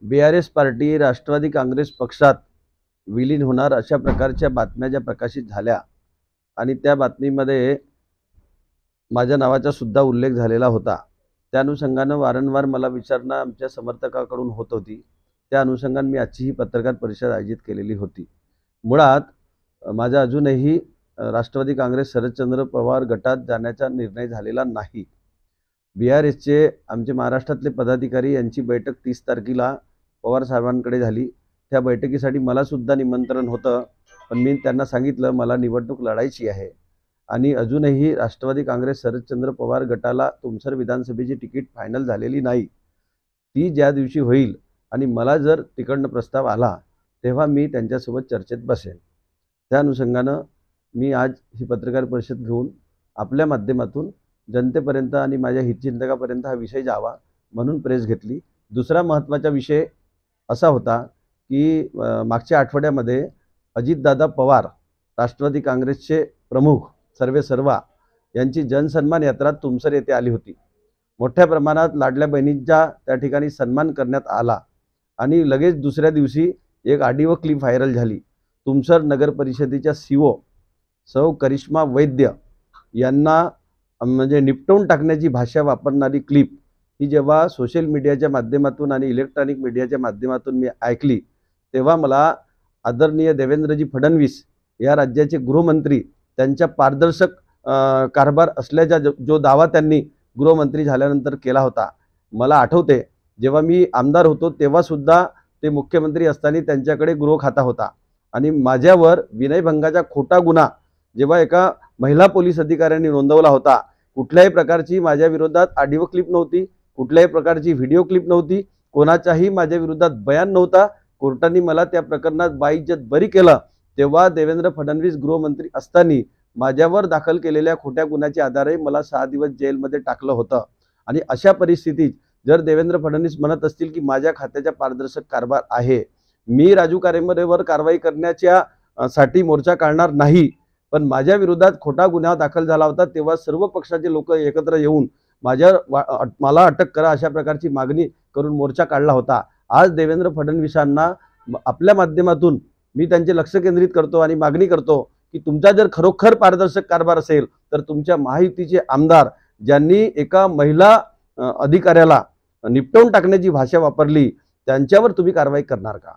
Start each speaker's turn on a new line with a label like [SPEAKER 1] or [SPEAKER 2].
[SPEAKER 1] BRS party Rashtrawadi Congress पक्षात विलीन होणार अशा प्रकारच्या बातम्या ज्या प्रकाशित झाल्या आणि त्या बातमीमध्ये माझ्या नावाचा सुद्धा उल्लेख झालेला होता। त्या अनुषंगाने वारंवार मला विचारणा आमच्या समर्थकांकडून होत होती। त्या अनुषंगाने मी आजची ही पत्रकार परिषद आयोजित केलेली होती। मुळात माझा अजूनही राष्ट्रवादी काँग्रेस शरदचंद्र पवार गटात जाण्याचा निर्णय झालेला नाही। BRSचे आमचे महाराष्ट्रातले पदाधिकारी यांची बैठक 30 तारखेला पवार साहेबांकडे झाली। त्या बैठकीसाठी मला सुद्धा निमंत्रण होतं, पण मी त्यांना सांगितलं मला निवडणूक लढायची आहे आणि अजूनही राष्ट्रवादी काँग्रेस शरदचंद्र पवार गटाला तुमसर विधानसभेची तिकीट फायनल झालेली नाही। ती ज्या दिवशी होईल आणि मला जर तिकडनं प्रस्ताव आला तेव्हा मी त्यांच्यासोबत चर्चेत बसेन। त्या अनुषंगाने मी आज ही पत्रकार परिषद घेऊन आपल्या माध्यमातून जनतेपर्यंत आणि माझ्या हितचिंतकापर्यंत हा विषय जावा म्हणून प्रेस घेतली। दुसरा महत्त्वाचा विषय असा होता की मागच्या आठवड्यामध्ये अजितदादा पवार राष्ट्रवादी काँग्रेसचे प्रमुख सर्वेसर्वा यांची जनसन्मान यात्रा तुमसर येथे आली होती। मोठ्या प्रमाणात लाडल्या बहिणींचा त्या ठिकाणी सन्मान करण्यात आला आणि लगेच दुसऱ्या दिवशी एक ऑडिओ क्लिप व्हायरल झाली। तुमसर नगर परिषदेच्या CO सौ करिश्मा वैद्य यांना म्हणजे निपटवून टाकण्याची भाषा वापरणारी क्लिप ही जेव्हा सोशल मीडियाच्या माध्यमातून आणि इलेक्ट्रॉनिक मीडियाच्या माध्यमातून मी ऐकली तेव्हा मला आदरणीय देवेंद्रजी फडणवीस या राज्याचे गृहमंत्री त्यांच्या पारदर्शक कारभार असल्याचा जो दावा त्यांनी गृहमंत्री झाल्यानंतर केला होता, मला आठवते जेव्हा मी आमदार होतो तेव्हा सुद्धा ते मुख्यमंत्री असताना त्यांच्याकडे गृह खाता होता आणि माझ्यावर विनयभंगाचा खोटा गुन्हा जेव्हा एका महिला पोलीस अधिकाऱ्यांनी नोंदवला होता, कुठल्याही प्रकारची माझ्या विरोधात ऑडिओ क्लिप नव्हती, कुठल्याही प्रकारची व्हिडिओ क्लिप नव्हती, कोणाचाही माझ्या विरोधात बयान नव्हता, कोर्टाने मला त्या प्रकरणात बाइज्जत बरी केलं। तेव्हा देवेंद्र फडणवीस गृहमंत्री असताना माझ्यावर दाखल केलेल्या खोट्या गुन्ह्याच्या आधारे मला 6 दिवस जेलमध्ये टाकलं होतं आणि अशा परिस्थितीत जर देवेंद्र फडणवीस म्हणत असतील की माझ्या खात्याचा पारदर्शक कारभार आहे, मी राजू कारेंवर कारवाई करण्याच्या साठी मोर्चा काढणार नाही, पण माझ्या विरोधात खोटा गुन्हा दाखल झाला होता तेव्हा सर्व पक्षाचे लोक एकत्र येऊन मला अटक करा अशा प्रकारची मागणी करून मोर्चा काढला होता। आज देवेंद्र फडणवीसांना आपल्या माध्यमातून मी त्यांचे लक्ष केंद्रित करतो आणि मागणी करतो की तुमचा जर खरोखर पारदर्शक कारभार असेल तर तुमच्या महायुतीचे आमदार ज्यांनी एका महिला अधिकाऱ्याला निपटवून टाकण्याची भाषा वापरली त्यांच्यावर तुम्ही कारवाई करणार का?